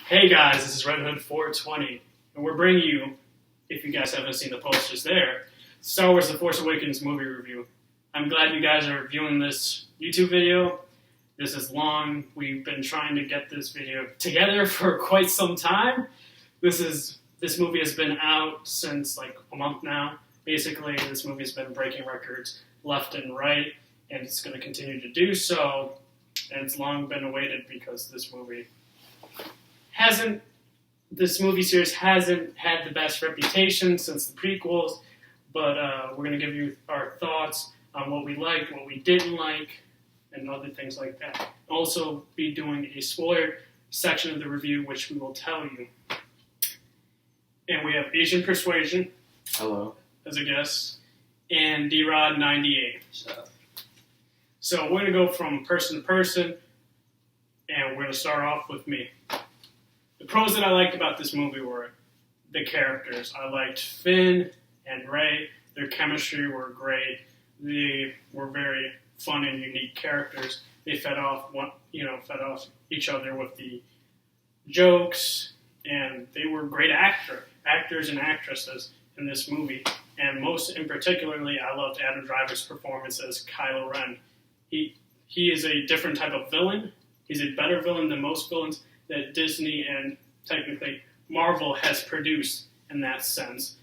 Hey guys, this is Red Hood 420, and we're bringing you, if you guys haven't seen the posters there, Star Wars The Force Awakens movie review. I'm glad you guys are viewing this YouTube video. This is long. We've been trying to get this video together for quite some time. This movie has been out since like a month now. Basically, this movie has been breaking records left and right, and it's going to continue to do so. And it's long been awaited because this movie series hasn't had the best reputation since the prequels, but we're going to give you our thoughts on what we liked, what we didn't like, and other things like that. Also be doing a spoiler section of the review, which we will tell you. And we have AsianPerusasion. Hello. As a guest, and D-Rod98. So we're going to go from person to person, and we're going to start off with me. The pros that I liked about this movie were the characters. I liked Finn and Rey. Their chemistry were great. They were very fun and unique characters. They fed off each other with the jokes, and they were great actors and actresses in this movie. And most in particularly, I loved Adam Driver's performance as Kylo Ren. He is a different type of villain. He's a better villain than most villains that Disney and technically Marvel has produced in that sense.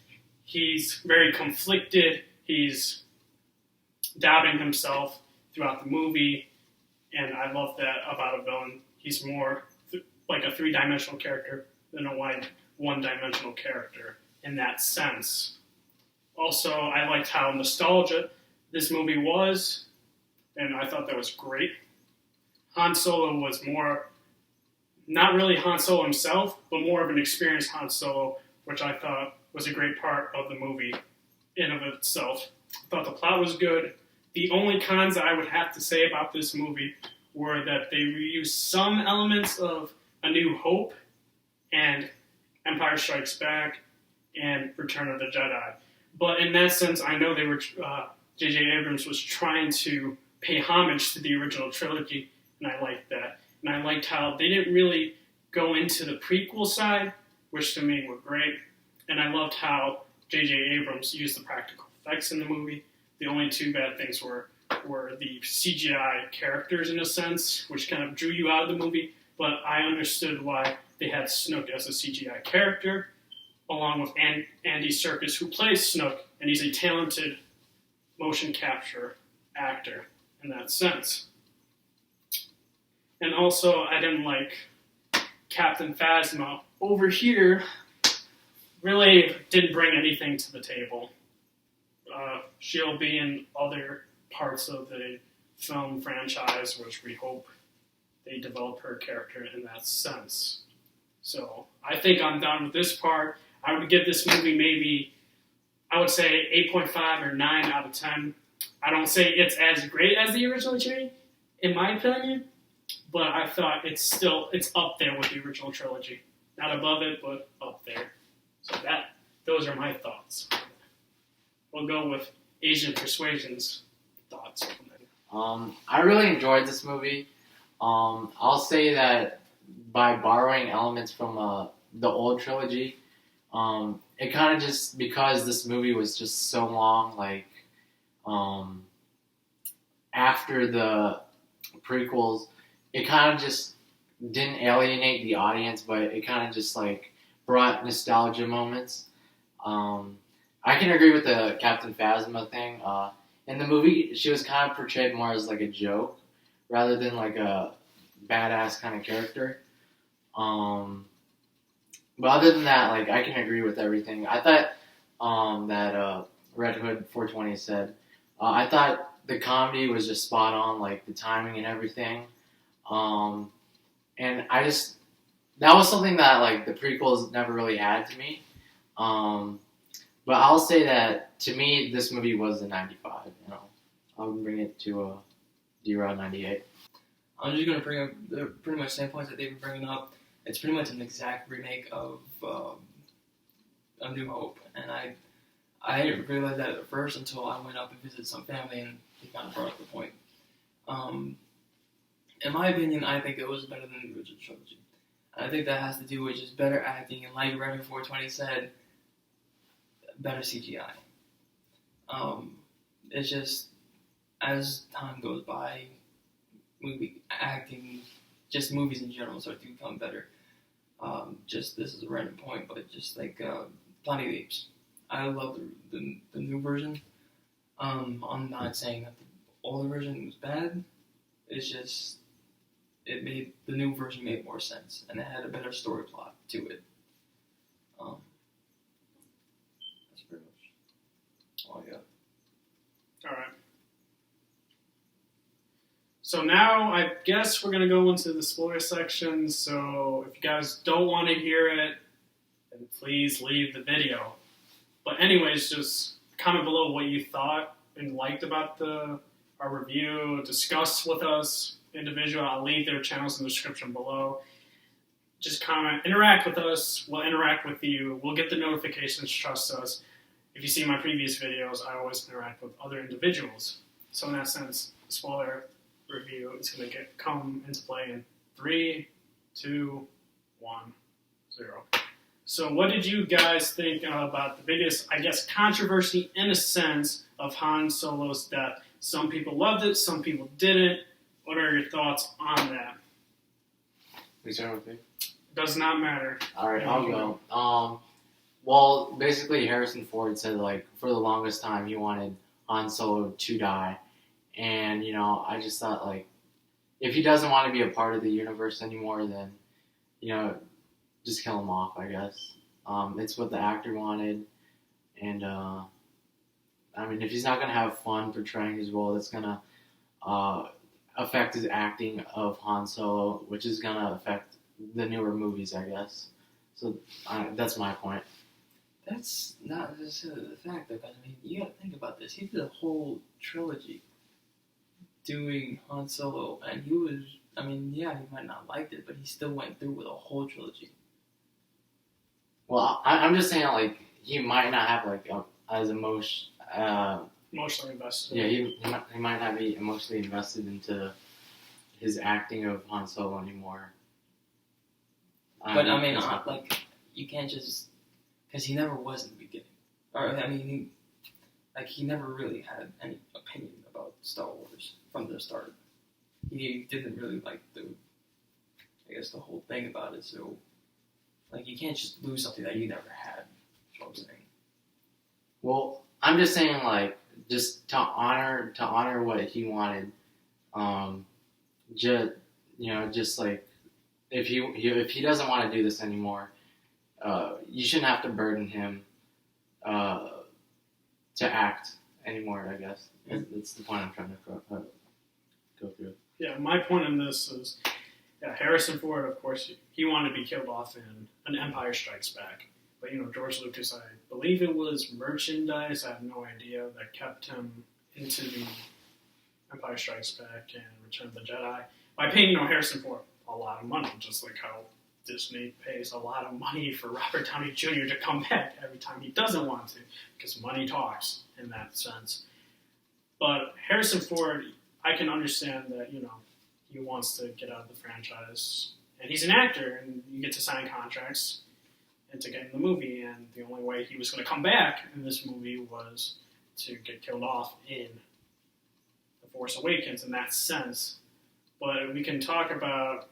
He's very conflicted. He's doubting himself throughout the movie, and I love that about a villain. He's more like a three-dimensional character than a one-dimensional character in that sense. Also, I liked how nostalgic this movie was, and I thought that was great. Han Solo was more, not really Han Solo himself, but more of an experienced Han Solo, which I thought was a great part of the movie in of itself. I thought the plot was good. The only cons I would have to say about this movie were that they reused some elements of A New Hope and Empire Strikes Back and Return of the Jedi. But in that sense, I know they were J.J. Abrams was trying to pay homage to the original trilogy, and I liked that. And I liked how they didn't really go into the prequel side, which to me were great. And I loved how J.J. Abrams used the practical effects in the movie. The only two bad things were the CGI characters, in a sense, which kind of drew you out of the movie. But I understood why they had Snoke as a CGI character, along with Andy Serkis, who plays Snoke, and he's a talented motion capture actor in that sense. And also, I didn't like Captain Phasma. Over here, really didn't bring anything to the table. She'll be in other parts of the film franchise, which we hope they develop her character in that sense. So, I think I'm done with this part. I would give this movie maybe, I would say 8.5 or 9 out of 10. I don't say it's as great as the original trilogy, in my opinion, but I thought it's up there with the original trilogy. Not above it, but up there. So those are my thoughts. We'll go with AsianPerusasion's thoughts. I really enjoyed this movie. I'll say that by borrowing elements from the old trilogy, it kind of just, because this movie was just so long, like, after the prequels, it kind of just didn't alienate the audience, but it kind of just, like, brought nostalgia moments. I can agree with the Captain Phasma thing. In the movie, she was kind of portrayed more as, like, a joke, rather than, like, a badass kind of character. But other than that, like, I can agree with everything. I thought that Red Hood 420 said, I thought the comedy was just spot on, like the timing and everything. And that was something that, like, the prequels never really had to me. But I'll say that, to me, this movie was a 95. I'll bring it to D-Rod 98. I'm just going to bring up the pretty much same points that they've been bringing up. It's pretty much an exact remake of A New Hope, and I didn't realize that at first until I went up and visited some family, and he kind of brought up the point. In my opinion, I think it was better than the original trilogy. I think that has to do with just better acting, and like Remy 420 said, better CGI. It's just, as time goes by, movie acting, just movies in general, start to become better. Just, this is a random point, but just like Planet of the Apes. I love the new version. I'm not saying that the older version was bad. It's just, the new version made more sense, and it had a better story plot to it. That's pretty much all I got. All right. So now I guess we're going to go into the spoiler section. So if you guys don't want to hear it, then please leave the video. But anyways, just comment below what you thought and liked about our review. Discuss with us individually. I'll leave their channels in the description below. Just comment, interact with us. We'll interact with you. We'll get the notifications. Trust us. If you see my previous videos, I always interact with other individuals. So in that sense, spoiler review is going to come into play in 3, 2, 1, 0. So what did you guys think about the biggest, I guess, controversy in a sense of Han Solo's death? Some people loved it, some people didn't. What are your thoughts on that? We start with me? Does not matter. Alright, I'll go. Well, basically Harrison Ford said, like, for the longest time he wanted Han Solo to die. And, I just thought, like, if he doesn't want to be a part of the universe anymore, then, just kill him off, I guess. It's what the actor wanted. And, if he's not going to have fun portraying his role, that's going to affect his acting of Han Solo, which is going to affect the newer movies, I guess. So, that's my point. That's not necessarily the fact, though, because, you gotta think about this. He did a whole trilogy doing Han Solo, and he was, he might not have liked it, but he still went through with a whole trilogy. Well, I'm just saying, like, he might not have, like, as emotionally invested. Yeah, he might not be emotionally invested into his acting of Han Solo anymore. But, you can't just, because he never was in the beginning. Or, he never really had any opinion about Star Wars from the start. He didn't really like the whole thing about it, so, you can't just lose something that you never had, is what I'm saying. Well, I'm just saying, like, just to honor what he wanted, just like, if he doesn't want to do this anymore, you shouldn't have to burden him to act anymore, I guess. That's the point I'm trying to go through. Yeah, my point in this is, Harrison Ford, of course, he wanted to be killed off in An Empire Strikes Back. But, George Lucas, I believe it was merchandise, I have no idea, that kept him into the Empire Strikes Back and Return of the Jedi by paying, Harrison Ford a lot of money, just like how Disney pays a lot of money for Robert Downey Jr. to come back every time he doesn't want to, because money talks in that sense. But Harrison Ford, I can understand that, he wants to get out of the franchise. And he's an actor, and you get to sign contracts and to get in the movie. And the only way he was going to come back in this movie was to get killed off in The Force Awakens in that sense. But we can talk about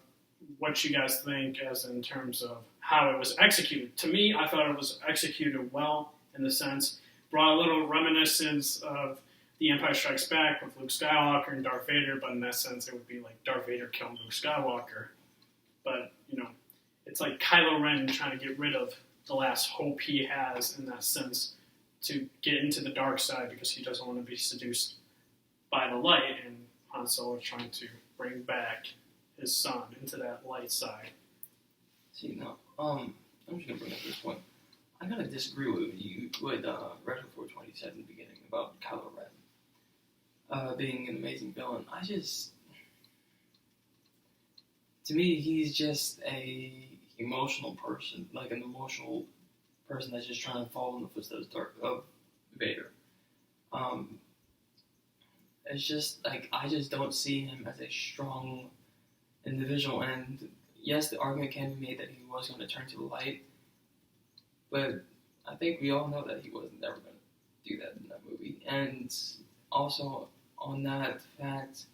what you guys think as in terms of how it was executed. To me, I thought it was executed well in the sense, brought a little reminiscence of The Empire Strikes Back with Luke Skywalker and Darth Vader, but in that sense it would be like Darth Vader killing Luke Skywalker. But, it's like Kylo Ren trying to get rid of the last hope he has in that sense to get into the dark side because he doesn't want to be seduced by the light, and Han Solo is trying to bring back his son into that light side. See, no, I'm just going to bring up this point. I'm going to disagree with you, with Retro 420 said in the beginning about Kylo Ren being an amazing villain. To me, he's just a emotional person, like an emotional person that's just trying to follow in the footsteps of Vader. It's just, I just don't see him as a strong individual, and, yes, the argument can be made that he was going to turn to the light, but I think we all know that he was never going to do that in that movie. And also on that fact,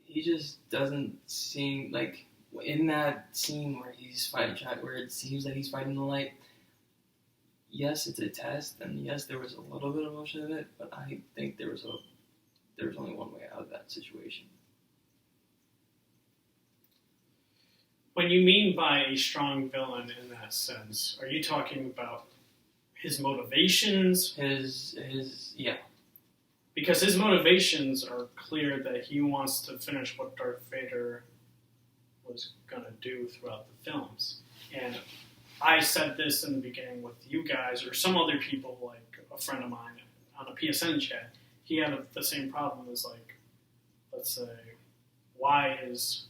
he just doesn't seem like in that scene where he's fighting, where it seems that he's fighting the light. Yes, it's a test, and yes, there was a little bit of emotion in it, but I think there was only one way out of that situation. When you mean by a strong villain in that sense, are you talking about his motivations? Yeah. Because his motivations are clear that he wants to finish what Darth Vader was going to do throughout the films. And I said this in the beginning with you guys or some other people, like a friend of mine on a PSN chat. He had the same problem as, like, let's say, why is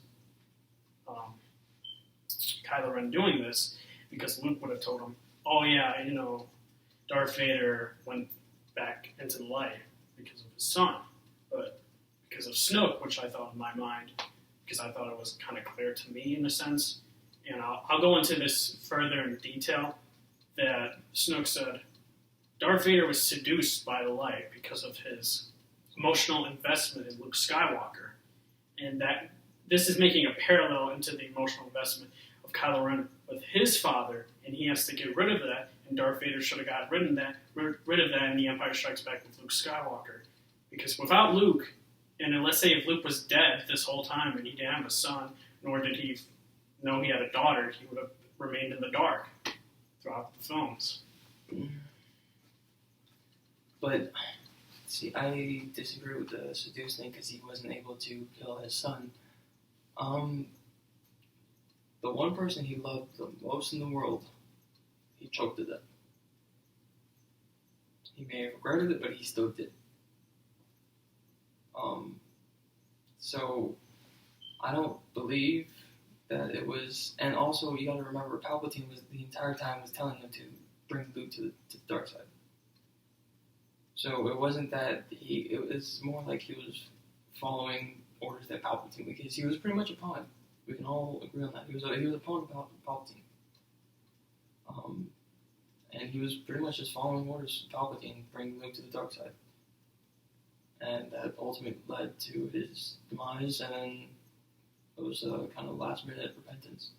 Kylo Ren doing this? Because Luke would have told him, oh yeah, you know, Darth Vader went back into the light because of his son. But because of Snoke, which I thought in my mind, because I thought it was kind of clear to me in a sense, and I'll go into this further in detail, that Snoke said Darth Vader was seduced by the light because of his emotional investment in Luke Skywalker. And that this is making a parallel into the emotional investment of Kylo Ren with his father, and he has to get rid of that, and Darth Vader should have got rid of that in The Empire Strikes Back with Luke Skywalker. Because without Luke, and then let's say if Luke was dead this whole time and he didn't have a son, nor did he know he had a daughter, he would have remained in the dark throughout the films. But, see, I disagree with the seduce thing because he wasn't able to kill his son. The one person he loved the most in the world, he choked to death. He may have regretted it, but he still did. So, I don't believe that it was, and also you gotta remember, Palpatine was the entire time was telling him to bring Luke to the dark side. So it wasn't that it was more like he was following orders that Palpatine, because he was pretty much a pawn. We can all agree on that. He was a pawn of Palpatine. And he was pretty much just following orders of Palpatine, bringing Luke to the dark side. And that ultimately led to his demise, and then it was a kind of last-minute repentance.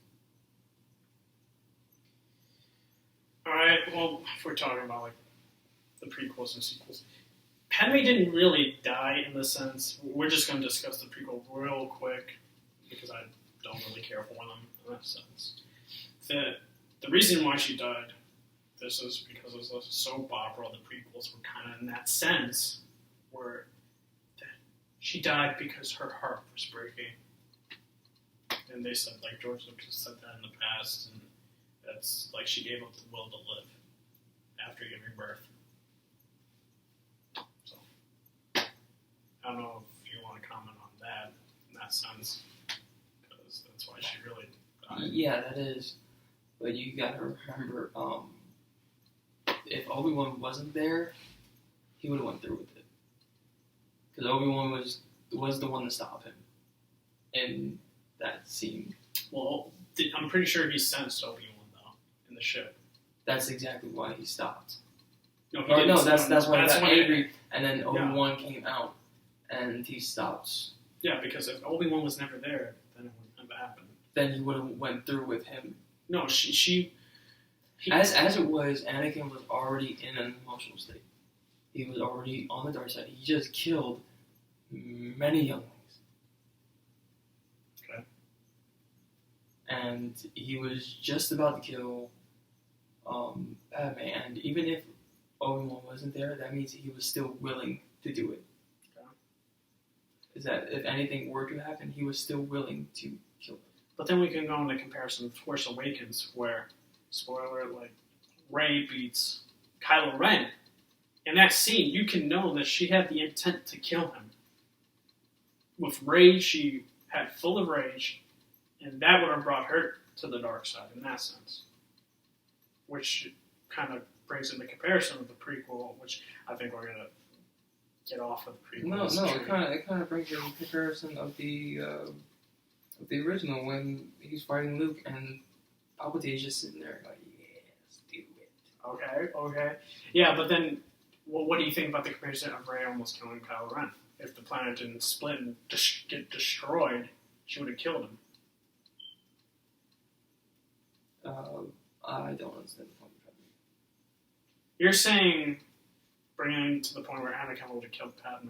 Alright, well, if we're talking about, like, the prequels and sequels, Padme didn't really die in the sense. We're just going to discuss the prequel real quick, because I don't really care for them in that sense. The reason why she died, this is because it was a soap opera. The prequels were kind of in that sense, where she died because her heart was breaking. And they said, like, George Lucas said that in the past, and that's like she gave up the will to live after giving birth. So, I don't know if you want to comment on that in that sense, because that's why she really died. Yeah, that is. But you gotta remember, if Obi-Wan wasn't there, he would have went through with it. Because Obi-Wan was the one to stop him in that scene. Well, I'm pretty sure he sensed Obi-Wan, though, in the ship. That's exactly why he stopped. No, he Or, didn't. no, that's why he got why angry, and then Obi-Wan came out, and he stopped. Yeah, because if Obi-Wan was never there, then it wouldn't have happened. Then he would have went through with him. No, As it was, Anakin was already in an emotional state. He was already on the dark side. He just killed many younglings. Okay. And he was just about to kill Padme. And even if Obi-Wan wasn't there, that means he was still willing to do it. Okay. Is that if anything were to happen, he was still willing to kill her. But then we can go into comparison with Force Awakens, where, spoiler, like, Rey beats Kylo Ren. In that scene, you can know that she had the intent to kill him. With Rey, she had full of rage, and that would have brought her to the dark side in that sense. Which kind of brings in the comparison of the prequel, which I think we're going to get off of the prequel. No, it kind of brings in the comparison of the Of the original, when he's fighting Luke and Palpatine's just sitting there like, yes, do it. Okay. Yeah, but then, what do you think about the comparison of Rey almost killing Kylo Ren? If the planet didn't split and get destroyed, she would have killed him. I don't understand the point you're trying to make. You're saying bringing him to the point where Anakin would have killed Padme,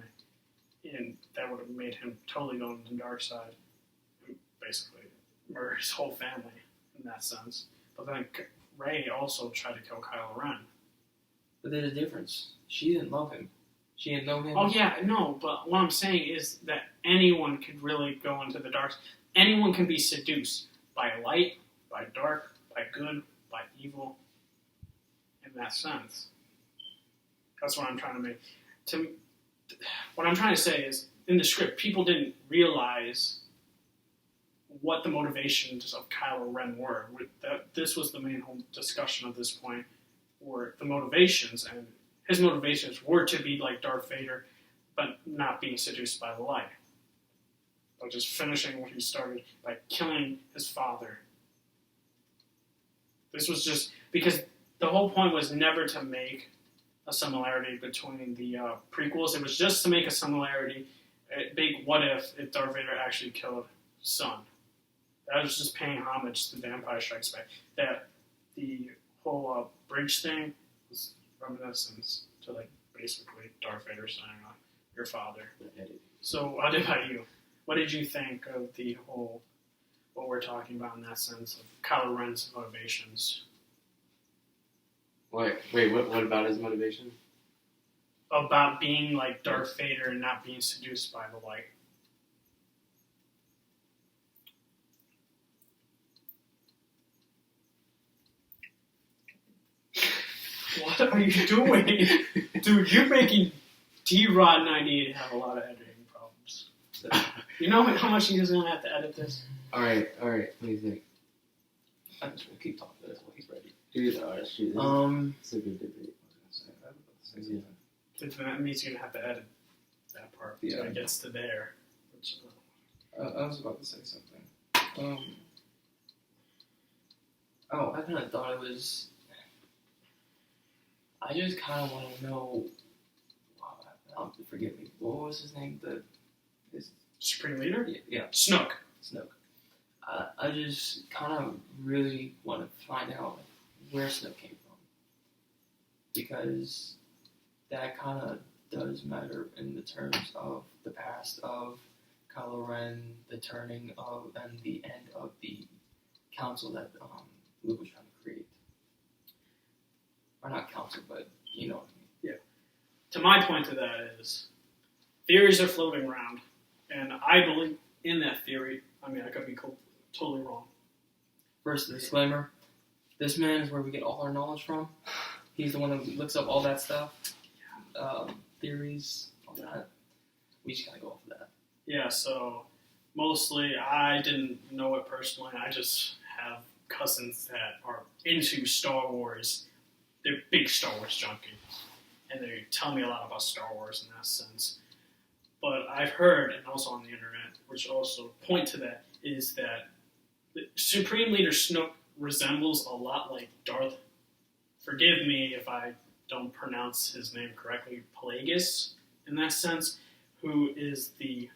and that would have made him totally go on the dark side, and basically murder his whole family in that sense. But then Rey also tried to kill Kylo Ren. But there's a difference. She didn't love him. She didn't know him. Oh yeah, no, but what I'm saying is that anyone could really go into the dark. Anyone can be seduced by light, by dark, by good, by evil. In that sense, that's what I'm trying to make. What I'm trying to say is, in the script, people didn't realize what the motivations of Kylo Ren were. This was the main whole discussion of this point, were the motivations, and his motivations were to be like Darth Vader, but not being seduced by the light. By just finishing what he started by killing his father. This was just because the whole point was never to make a similarity between the prequels. It was just to make a similarity, a big what if Darth Vader actually killed his son. That was just paying homage to The Empire Strikes Back. That the whole bridge thing was reminiscence to like basically Darth Vader saying, "Your father." So, what about you? What did you think of the whole what we're talking about in that sense of Kylo Ren's motivations? Wait, what about his motivation? About being like Darth Vader and not being seduced by the light. What are you doing? Dude, you're making D-Rod 98 have a lot of editing problems. You know how much he's going to have to edit this? Alright, what do you think? I'm just gonna keep talking to this while he's ready. Dude, shoot, it's a good debate. That means you're going to have to edit that part. Yeah. When it gets to there. Which, I was about to say something. I kind of thought it was. I just kind of want to know. Forgive me. What was his name? His Supreme Leader? Yeah. Snoke. I just kind of really want to find out where Snoke came from, because that kind of does matter in the terms of the past of Kylo Ren, the turning of, and the end of the council that Luke was trying to create. Or not council, but you know what I mean. Yeah. To my point to that is, theories are floating around, and I believe in that theory. I mean, I could be totally wrong. First disclaimer, this man is where we get all our knowledge from. He's the one that looks up all that stuff. Theories, all that. We just gotta go off of that. Yeah, so mostly I didn't know it personally. I just have cousins that are into Star Wars. They're big Star Wars junkies. And they tell me a lot about Star Wars in that sense. But I've heard, and also on the internet, which also point to that, is that the Supreme Leader Snoke resembles a lot like Darth. Forgive me if I don't pronounce his name correctly, Plagueis, in that sense, who is the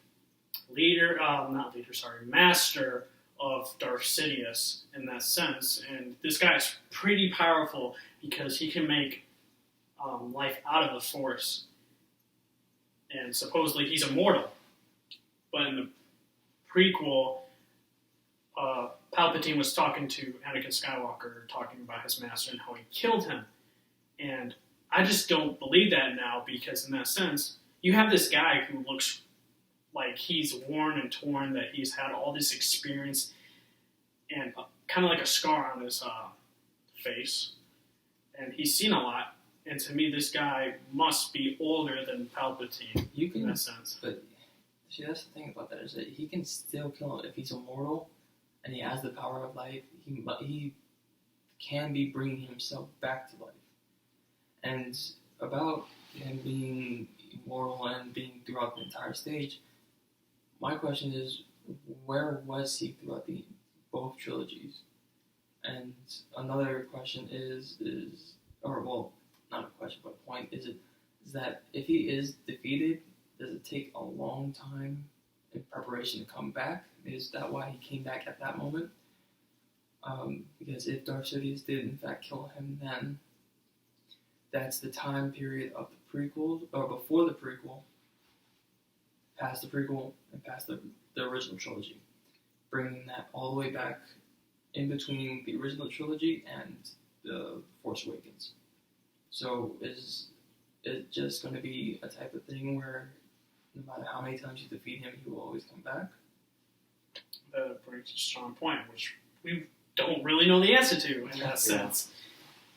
master of Darth Sidious in that sense. And this guy is pretty powerful because he can make life out of the Force. And supposedly he's immortal. But in the prequel, Palpatine was talking to Anakin Skywalker, talking about his master and how he killed him. And I just don't believe that now, because in that sense, you have this guy who looks like he's worn and torn, that he's had all this experience, and kind of like a scar on his face. And he's seen a lot. And to me, this guy must be older than Palpatine in that sense. But see, that's the thing about that, is that he can still kill him if he's immortal and he has the power of life. He can be bringing himself back to life. And about him being immortal and being throughout the entire stage, my question is, where was he throughout both trilogies? And another question is not a question, but a point is that if he is defeated, does it take a long time in preparation to come back? Is that why he came back at that moment? Because if Darth Sidious did in fact kill him, then that's the time period of the prequel, or before the prequel, past the prequel, and past the original trilogy, bringing that all the way back in between the original trilogy and the Force Awakens. So is it just going to be a type of thing where no matter how many times you defeat him, he will always come back? That brings a strong point, which we don't really know the answer to in that sense.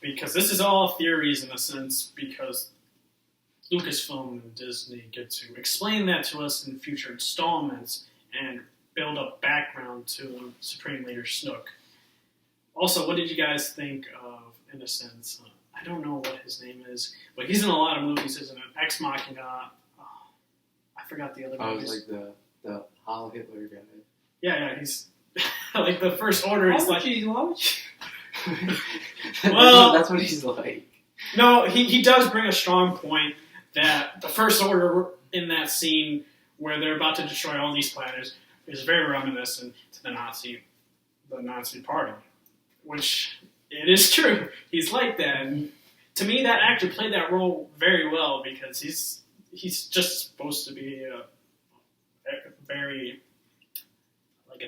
Because this is all theories in a sense, because Lucasfilm and Disney get to explain that to us in future installments and build up background to Supreme Leader Snoke. Also, what did you guys think of, in a sense, I don't know what his name is, but he's in a lot of movies, isn't it? Ex Machina. I forgot the other movies. was like the Heil Hitler guy. Yeah, he's like the First Order. He's like, well, that's what he's like. No, he does bring a strong point that the First Order in that scene where they're about to destroy all these planets is very reminiscent to the Nazi Party, which it is true. He's like that, and to me, that actor played that role very well because he's just supposed to be a very like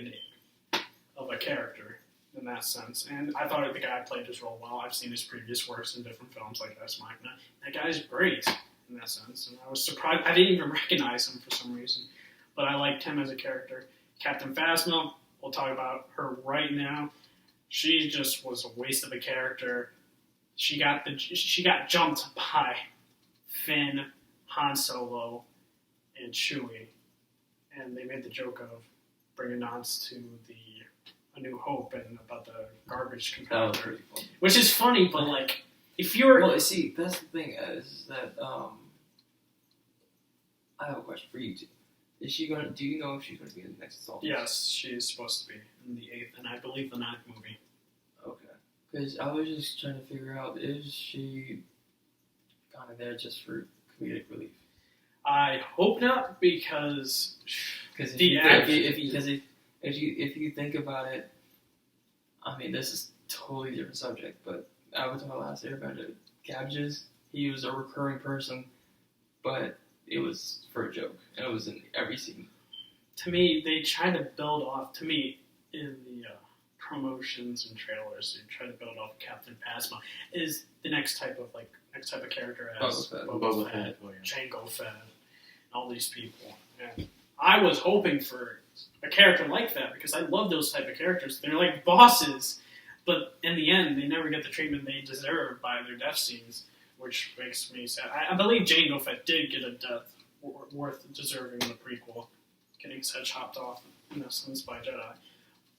of a character in that sense, and I thought the guy played his role well. I've seen his previous works in different films like Ex Machina. That guy's great in that sense, and I was surprised. I didn't even recognize him for some reason, but I liked him as a character. Captain Phasma, we'll talk about her right now. She just was a waste of a character. She got jumped by Finn, Han Solo, and Chewie, and they made the joke of bringing nods to A New Hope and about the garbage compactor. That was pretty funny. Which is funny, but like, if you're... Well, see, that's the thing, is that, I have a question for you two. Do you know if she's going to be in the next installment? Yes, she's supposed to be in the 8th, and I believe the 9th movie. Okay. Because I was just trying to figure out, is she kind of there just for comedic relief? I hope not, because... Because if you think about it, I mean, this is a totally different subject, but Avatar: Last Airbender, Cabbages, he was a recurring person, but it was for a joke, and it was in every scene. To me, they try to build off, in the promotions and trailers, they try to build off Captain Phasma is the next type of character as Boba Fett, Jango Fett, all these people. And I was hoping for a character like that because I love those type of characters. They're like bosses, but in the end, they never get the treatment they deserve by their death scenes, which makes me sad. I believe Jango Fett did get a death worth deserving in the prequel, getting his head chopped off in a sense by Jedi.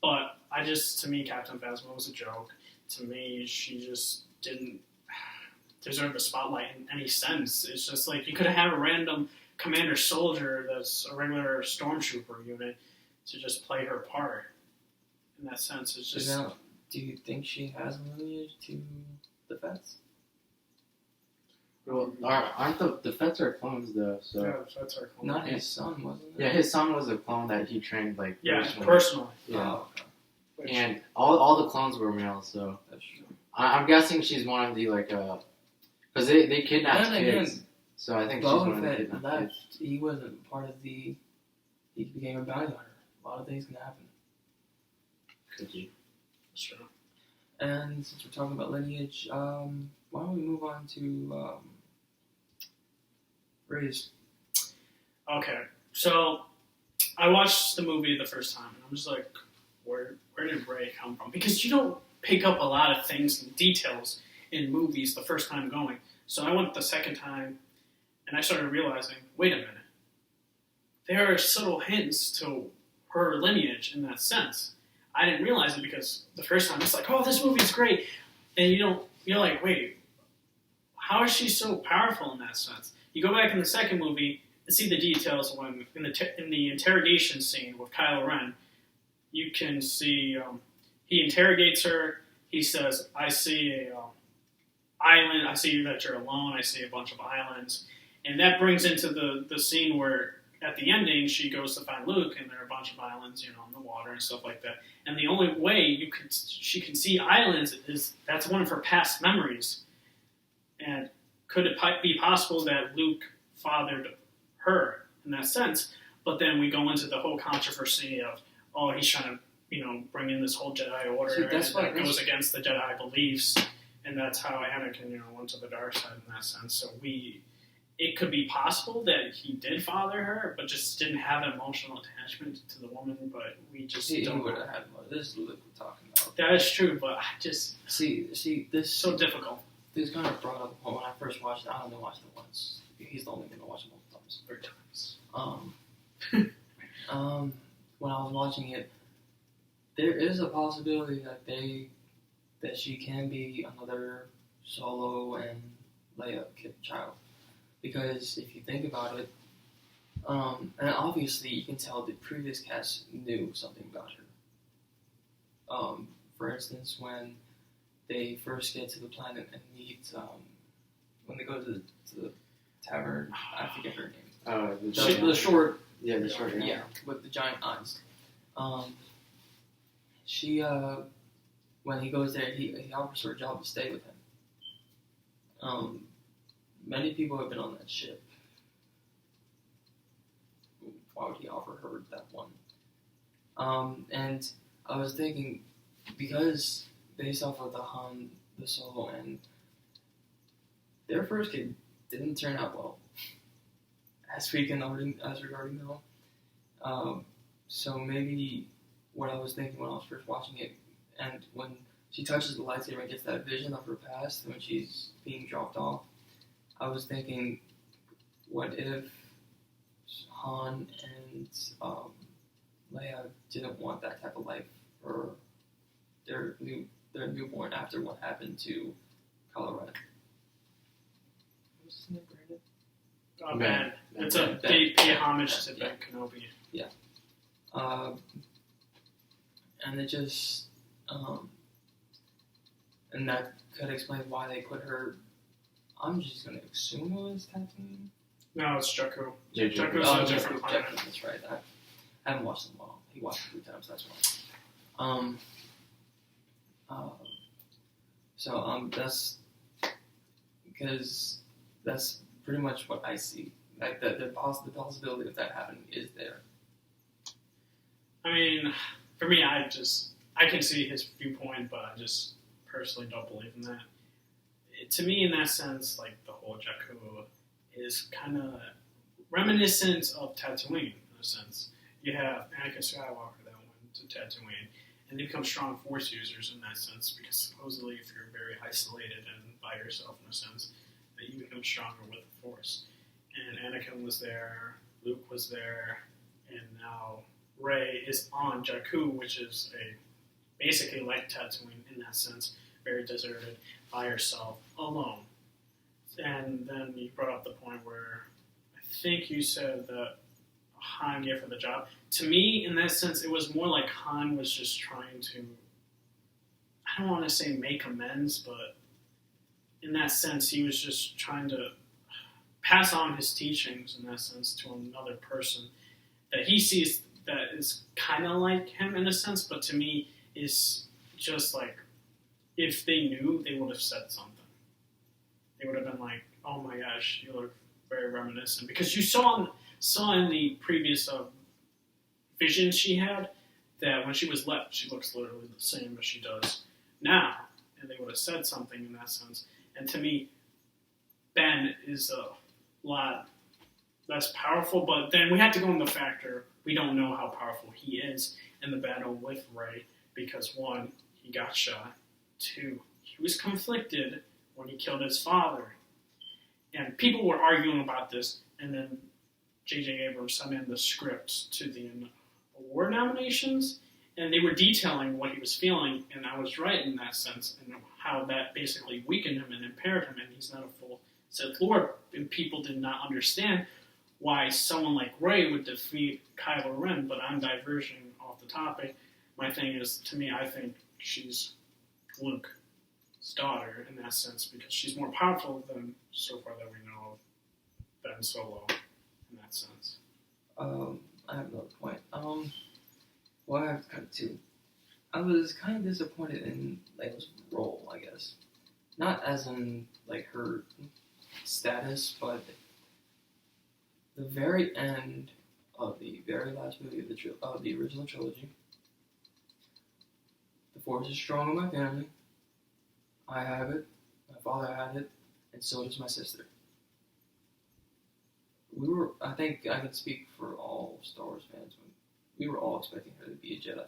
But to me, Captain Phasma was a joke. To me, she just didn't deserve a spotlight in any sense. It's just like you could have had a random commander soldier that's a regular stormtrooper unit to just play her part. In that sense, it's just... Now, do you think she has a lineage to the Fets? Well, aren't the Fets are clones though? So yeah, the Fets are clones. Not his son, wasn't it? yeah, his son was a clone that he trained personally. Yeah, Oh, okay. and all the clones were male. So That's true. I'm guessing she's one of the because they kidnapped Then kids. again, So I think she's one Boba of the Fett kidnapped left. kids. He wasn't part of he became a bounty hunter. A lot of things can happen. Could you? Sure. And since we're talking about lineage, why don't we move on to Rey's? Okay, so I watched the movie the first time, and I'm just like, where did Rey come from? Because you don't pick up a lot of things and details in movies the first time going. So I went the second time, and I started realizing, wait a minute, there are subtle hints to her lineage in that sense. I didn't realize it because the first time it's like, oh, this movie's great, and you're like, wait, how is she so powerful in that sense? You go back in the second movie, see the details when in the interrogation scene with Kylo Ren. You can see he interrogates her. He says, "I see a island. I see that you're alone. I see a bunch of islands," and that brings into the scene where at the ending she goes to find Luke, and there are a bunch of islands, in the water and stuff like that. And the only way she can see islands is that's one of her past memories. And could it be possible that Luke fathered her in that sense? But then we go into the whole controversy of, he's trying to, bring in this whole Jedi Order, See, that's and that goes against the Jedi beliefs, and that's how Anakin, went to the dark side in that sense. So it could be possible that he did father her, but just didn't have an emotional attachment to the woman, but we just don't. He would have had more. This is what we're talking about. That is true, but I just... See, this... so difficult. This kind of brought up when I first watched it. I only watched it once. He's the only one to watch it multiple times. 3 times. When I was watching it, there is a possibility that she can be another Solo and Leia child, because if you think about it, and obviously you can tell the previous cast knew something about her. For instance, when they first get to the planet and meet, when they go to the tavern, I forget her name. The short. Yeah, the short hair. Yeah, with the giant eyes. She, when he goes there, he offers her a job to stay with him. Many people have been on that ship. Why would he offer her that one? And I was thinking, because based off of the Solo, and their first kid didn't turn out well, as we already know. So maybe what I was thinking when I was first watching it, and when she touches the lightsaber and gets that vision of her past when she's being dropped off, I was thinking, what if Han and Leia didn't want that type of life for their newborn after what happened to Kylo Ren? What's his name, Brandon? Ben. It's they pay homage to Ben Kenobi. Yeah. And it just, and that could explain why they put her. I'm just gonna assume it was Tatooine. No, it's Jakku. Jakku's Jakku's a different planet. That's right. I haven't watched them all. He watched it 3 times. That's why. That's because that's pretty much what I see. Like the possibility of that happening is there. I mean, for me, I can see his viewpoint, but I just personally don't believe in that. To me, in that sense, like the whole Jakku is kind of reminiscent of Tatooine in a sense. You have Anakin Skywalker that went to Tatooine, and they become strong Force users in that sense, because supposedly if you're very isolated and by yourself in a sense, that you become stronger with the Force. And Anakin was there, Luke was there, and now Rey is on Jakku, which is basically like Tatooine in that sense, very deserted, by herself, alone. And then you brought up the point where I think you said that Han gave her the job. To me, in that sense, it was more like Han was just trying to, I don't want to say make amends, but in that sense, he was just trying to pass on his teachings, in that sense, to another person that he sees that is kind of like him in a sense, but to me is just like, if they knew, they would have said something. They would have been like, oh my gosh, you look very reminiscent. Because you saw in the previous visions she had that when she was left, she looks literally the same as she does now. And they would have said something in that sense. And to me, Ben is a lot less powerful, but then we have to go in the factor, we don't know how powerful he is in the battle with Rey, because 1, he got shot, 2, he was conflicted when he killed his father. And people were arguing about this, and then J.J. Abrams sent in the script to the award nominations, and they were detailing what he was feeling, and I was right in that sense, and how that basically weakened him and impaired him, and he's not a full Sith Lord, and people did not understand why someone like Rey would defeat Kylo Ren, but I'm diverging off the topic. My thing is, to me, I think she's Luke's daughter in that sense because she's more powerful than, so far that we know of, Ben Solo in that sense. I have another point. Well, I have kind of two. I was kind of disappointed in Leia's role, I guess. Not as in, like, her status, but the very end of the very last movie of the original trilogy. The Force is strong in my family. I have it. My father had it. And so does my sister. I think I can speak for all Star Wars fans. We were all expecting her to be a Jedi.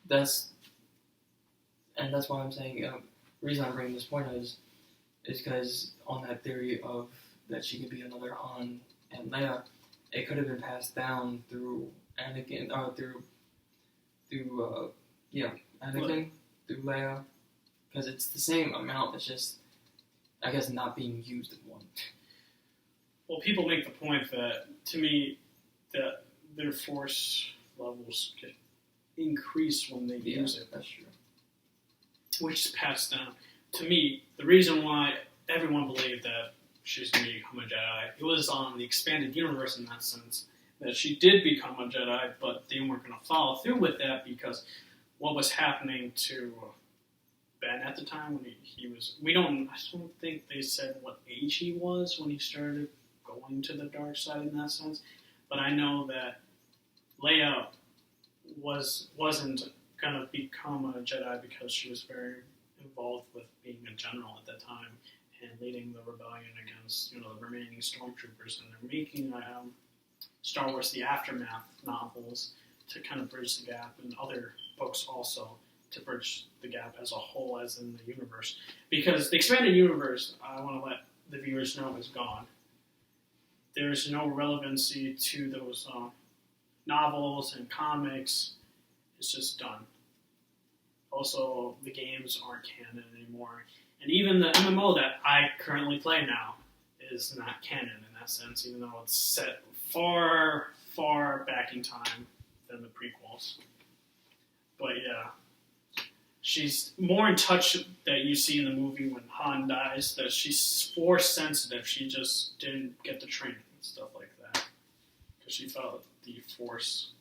That's why I'm saying, the reason I'm bringing this point is because on that theory of that she could be another Han and Leia, it could have been passed down through Anakin, or through Anakin, through Leia, because it's the same amount, it's just, I guess, not being used in one. Well, people make the point that, to me, that their Force levels get increase when they use it. That's true. Which is passed down. To me, the reason why everyone believed that she's going to become a Jedi, it was on the expanded universe in that sense, that she did become a Jedi, but they weren't going to follow through with that because what was happening to Ben at the time when he was... I don't think they said what age he was when he started going to the dark side in that sense, but I know that Leia wasn't going to become a Jedi because she was very involved with being a general at that time and leading the rebellion against the remaining stormtroopers, and they're making Star Wars The Aftermath novels to kind of bridge the gap, and other books also to bridge the gap as a whole, as in the universe, because the expanded universe, I want to let the viewers know, is gone. There is no relevancy to those novels and comics. It's just done. Also, the games aren't canon anymore. And even the MMO that I currently play now is not canon in that sense, even though it's set far, far back in time than the prequels. But yeah, she's more in touch that you see in the movie when Han dies, that she's Force sensitive. She just didn't get the training and stuff like that. Because she felt the Force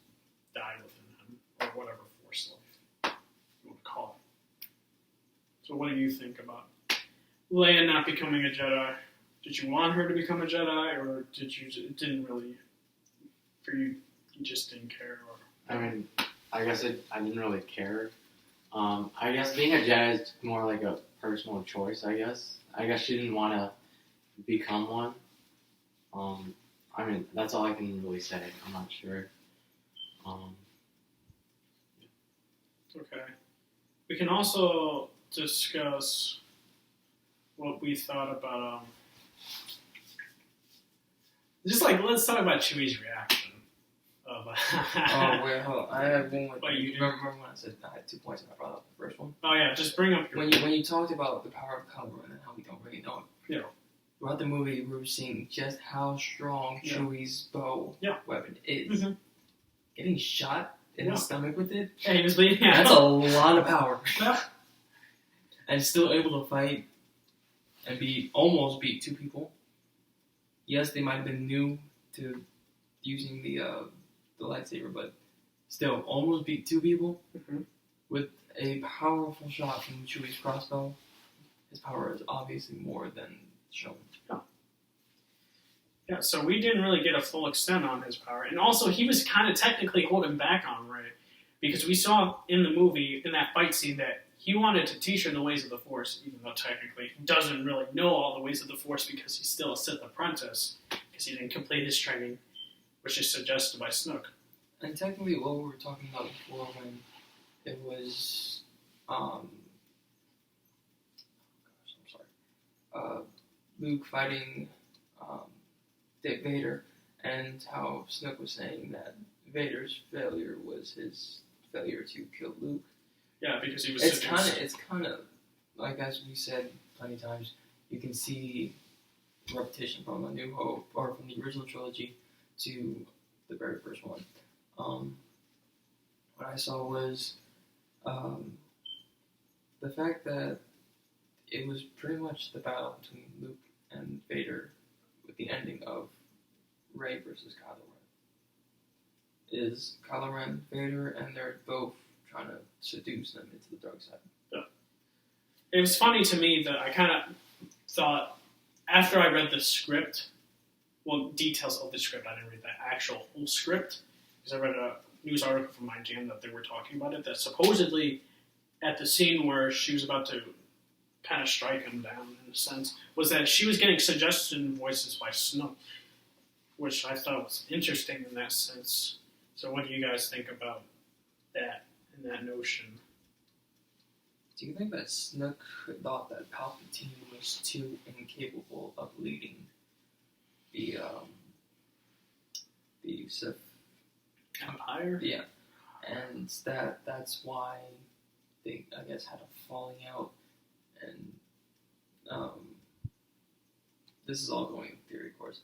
died within him, or whatever Force life you want to call it. So what do you think about Leia not becoming a Jedi? Did you want her to become a Jedi, or it didn't really, for you, you just didn't care? Or I mean, I guess I didn't really care. I guess being a Jedi is more like a personal choice, I guess. I guess she didn't want to become one. I mean, that's all I can really say. I'm not sure. Okay. We can also discuss what we thought about, let's talk about Chewie's reaction. Oh, wait, hold on. I have one more. But you remember when I said I had 2 points and I brought up the first one? Oh yeah, just bring up your... When you talked about the power of Kylo Ren and how we don't really know it. Yeah. Throughout the movie, we were seeing just how strong Chewie's bow weapon is. Mm-hmm. Getting shot in the stomach with it, Yeah, he was bleeding out. that's a lot of power. And still able to fight and almost beat 2 people. Yes, they might have been new to using the lightsaber, but still almost beat 2 people with a powerful shot from Chewie's crossbow. His power is obviously more than shown. Yeah, so we didn't really get a full extent on his power. And also, he was kind of technically holding back on Rey, because we saw in the movie, in that fight scene, that he wanted to teach her the ways of the Force, even though technically he doesn't really know all the ways of the Force because he's still a Sith apprentice, because he didn't complete his training, which is suggested by Snoke. And technically, what we were talking about before, when it was, Luke fighting Darth Vader, and how Snoke was saying that Vader's failure was his failure to kill Luke. Yeah, because he was. It's kind of like, as we said plenty of times, you can see repetition from A New Hope, or from the original trilogy to the very first one. What I saw was the fact that it was pretty much the battle between Luke and Vader, with the ending of Rey versus Kylo Ren. Is Kylo Ren Vader, and they're both trying to seduce them into the dark side. Yeah. It was funny to me that I kind of thought, after I read the script, well, details of the script, I didn't read the actual whole script, because I read a news article from IGN that they were talking about it, that supposedly at the scene where she was about to kind of strike him down, in a sense, was that she was getting suggestion voices by Snoke, which I thought was interesting in that sense. So what do you guys think about that and that notion? Do you think that Snook thought that Palpatine was too incapable of leading the Sith Empire? Yeah, and that's why they, I guess, had a falling out, and this is all going in theory, of course.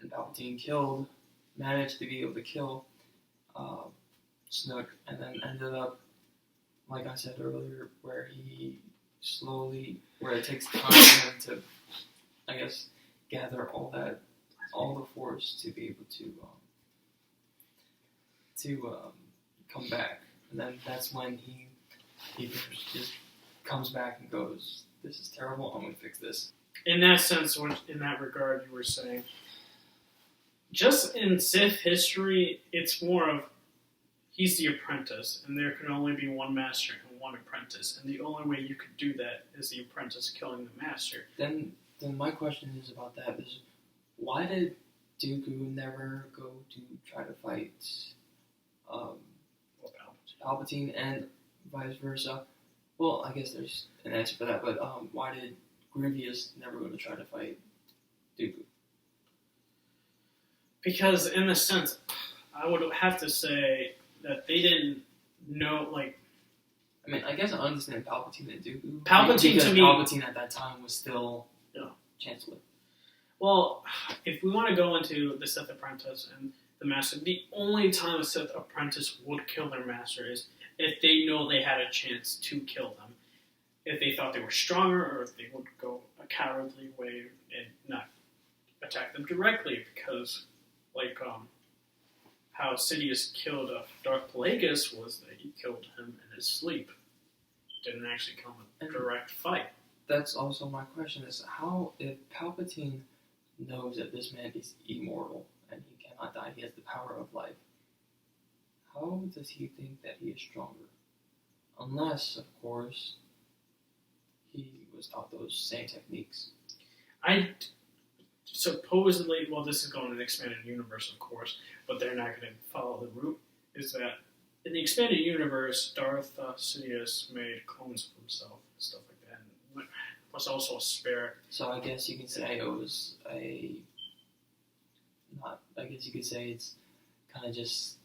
And Palpatine managed to be able to kill Snook, and then ended up, like I said earlier, where it takes time for him to, I guess, gather all the force to be able to come back, and then that's when he just comes back and goes, "This is terrible. I'm going to fix this." In that sense, in that regard, you were saying, just in Sith history, it's more of he's the apprentice, and there can only be one master and one apprentice, and the only way you could do that is the apprentice killing the master. Then my question is about that is, why did Dooku never go to try to fight Palpatine, and vice versa? Well, I guess there's an answer for that, but why did Grievous never go to try to fight Dooku? Because in a sense, I would have to say that they didn't know, like... I mean, I guess I understand Palpatine and Dooku. Palpatine, because to me... Palpatine at that time was still Chancellor. Well, if we want to go into the Sith Apprentice and the Master, the only time a Sith Apprentice would kill their Master is if they know they had a chance to kill them. If they thought they were stronger, or if they would go a cowardly way and not attack them directly, because, like, how Sidious killed Darth Plagueis was that he killed him in his sleep. Didn't actually come in a direct fight. That's also my question, is how, if Palpatine knows that this man is immortal and he cannot die, he has the power of life, how does he think that he is stronger? Unless, of course, he was taught those same techniques. Supposedly, well, this is going in the expanded universe, of course, but they're not going to follow the route, is that in the expanded universe, Darth Sidious made clones of himself and stuff like that, and was also a spare. So I guess you can say it was I guess you could say it's kind of just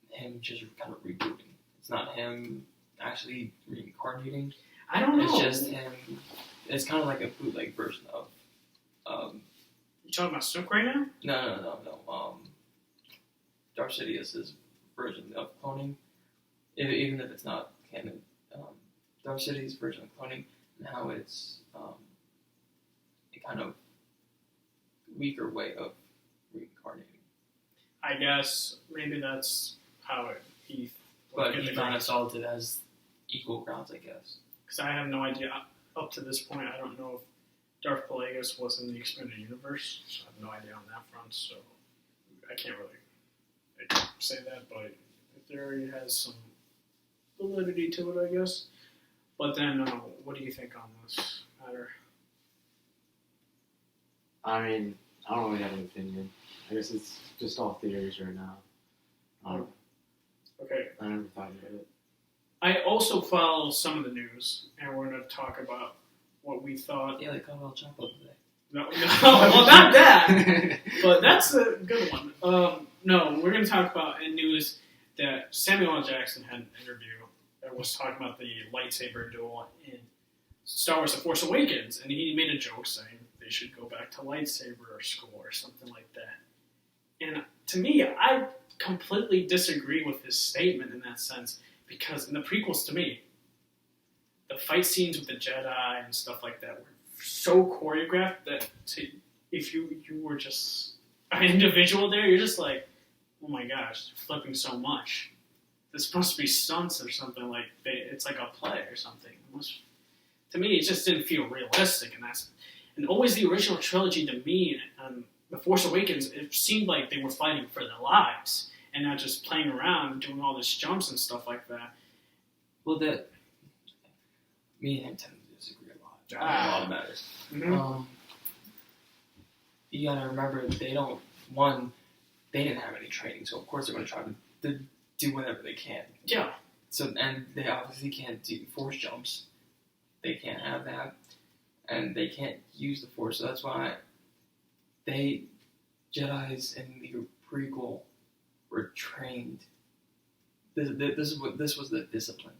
him just kind of rebooting. It's not him actually reincarnating. I don't know. It's just him. It's kind of like a bootleg version of. You talking about Snoke right now? No. Darth Sidious's version of cloning, even if it's not canon. Darth Sidious' version of cloning, and how it's a kind of weaker way of reincarnating. I guess maybe that's how he. But he kind of saw it as equal grounds, I guess. Because I have no idea. Up to this point, I don't know if Darth Plagueis was in the expanded universe, so I have no idea on that front, so I can't really say that, but the theory has some validity to it, I guess. But then, what do you think on this matter? I mean, I don't really have an opinion. I guess it's just all theories right now. Okay. I never thought about it. I also follow some of the news, and we're going to talk about what we thought. Yeah, they called El Chapo today. No, well, not that, but that's a good one. No, we're going to talk about in news that Samuel L. Jackson had an interview that was talking about the lightsaber duel in Star Wars The Force Awakens, and he made a joke saying the they should go back to lightsaber school or something like that. And to me, I completely disagree with his statement in that sense, because in the prequels, to me, the fight scenes with the Jedi and stuff like that were so choreographed that if you were just an individual there, you're just like, oh my gosh, they're flipping so much. This supposed to be stunts or something, like it's like a play or something. To me, it just didn't feel realistic, and always the original trilogy to me, The Force Awakens, it seemed like they were fighting for their lives and not just playing around, doing all these jumps and stuff like that. Well, me and him tend to disagree a lot. A lot matters. Mm-hmm. You gotta remember, they didn't have any training, so of course they're gonna try to do whatever they can. Yeah. So, and they obviously can't do force jumps. They can't have that, and they can't use the force. So that's why Jedi's in the prequel were trained. This was the discipline.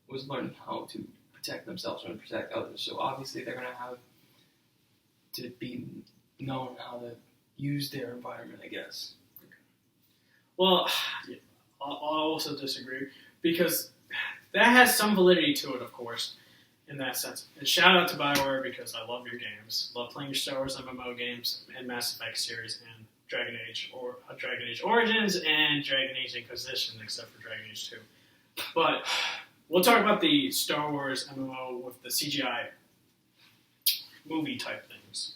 Was learning how to protect themselves and protect others. So obviously they're gonna have to be known how to use their environment, I guess. Well, I'll also disagree, because that has some validity to it, of course, in that sense. And shout out to BioWare, because I love your games. Love playing your Star Wars MMO games and Mass Effect series and Dragon Age Origins and Dragon Age Inquisition, except for Dragon Age 2. But we'll talk about the Star Wars MMO with the CGI movie type things.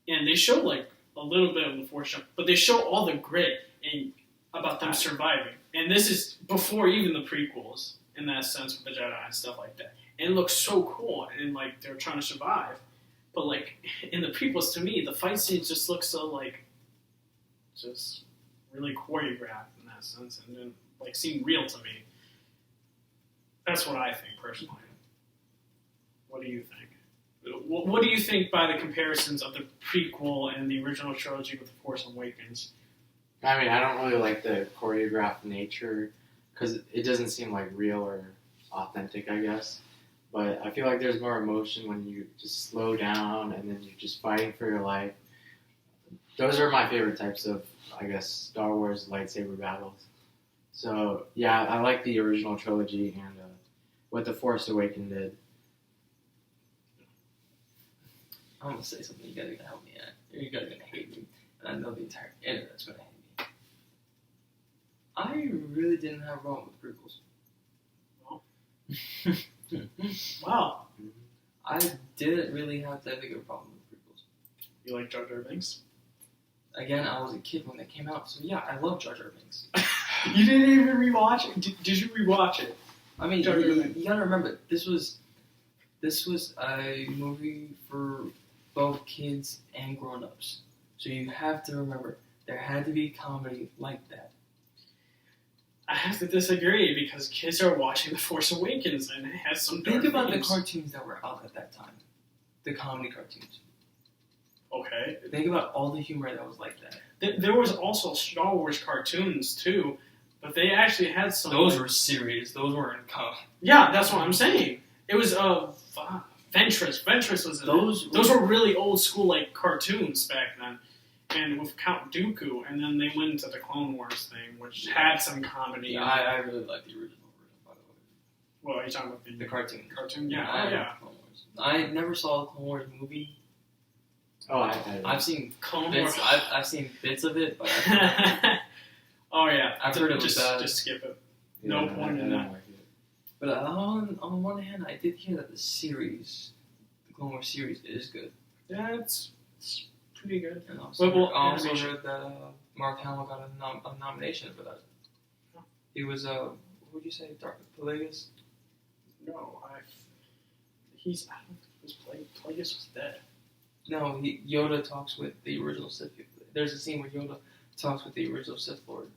And they show like a little bit of the Force jump, but they show all the grit and about them surviving. And this is before even the prequels, in that sense, with the Jedi and stuff like that. And it looks so cool, and like they're trying to survive. But like in the prequels, to me, the fight scenes just look so like just really choreographed in that sense, and then like seem real to me. That's what I think personally. What do you think? What do you think by the comparisons of the prequel and the original trilogy with The Force Awakens? I mean, I don't really like the choreographed nature, because it doesn't seem like real or authentic, I guess. But I feel like there's more emotion when you just slow down and then you're just fighting for your life. Those are my favorite types of, I guess, Star Wars lightsaber battles. So, yeah, I like the original trilogy and what The Force Awakens did. I'm gonna say something you guys are gonna help me at. You guys are gonna hate me, and I know the entire internet's gonna hate me. I really didn't have a problem with prequels. Wow. I didn't really have that big of a problem with prequels. You like Jar Jar Binks? Again, I was a kid when they came out, so yeah, I love Jar Jar Binks. You didn't even rewatch it? Did you rewatch it? I mean, Jar Jar Binks. you gotta remember, this was a movie for both kids and grown-ups. So you have to remember, there had to be comedy like that. I have to disagree, because kids are watching The Force Awakens and it has some dark Think about themes. the cartoons that were out at that time. The comedy cartoons. Okay. Think about all the humor that was like that. There was also Star Wars cartoons too, but they actually had some. Those were serious. Those weren't comedy. Yeah, that's what I'm saying. It was Ventress. Ventress was those were really old school like cartoons back then, and with Count Dooku, and then they went into the Clone Wars thing, which had some comedy. Yeah, I really like the original version, by the way. What are you talking about? The cartoon. Cartoon, yeah, I yeah. Clone Wars. I never saw the Clone Wars movie. Oh, I've seen Clone bits. Wars. I've seen bits of it, but oh yeah, I've heard it was bad. Just skip it. No point in that. But on one hand, I did hear that the Clone Wars series, is good. Yeah, it's pretty good. And also, I also animation. heard that Mark Hamill got a nomination for that. He was what would you say, Darth Plagueis? No, I don't think Plagueis was dead. No, Yoda talks with the original Sith. There's a scene where Yoda talks with the original Sith Lord.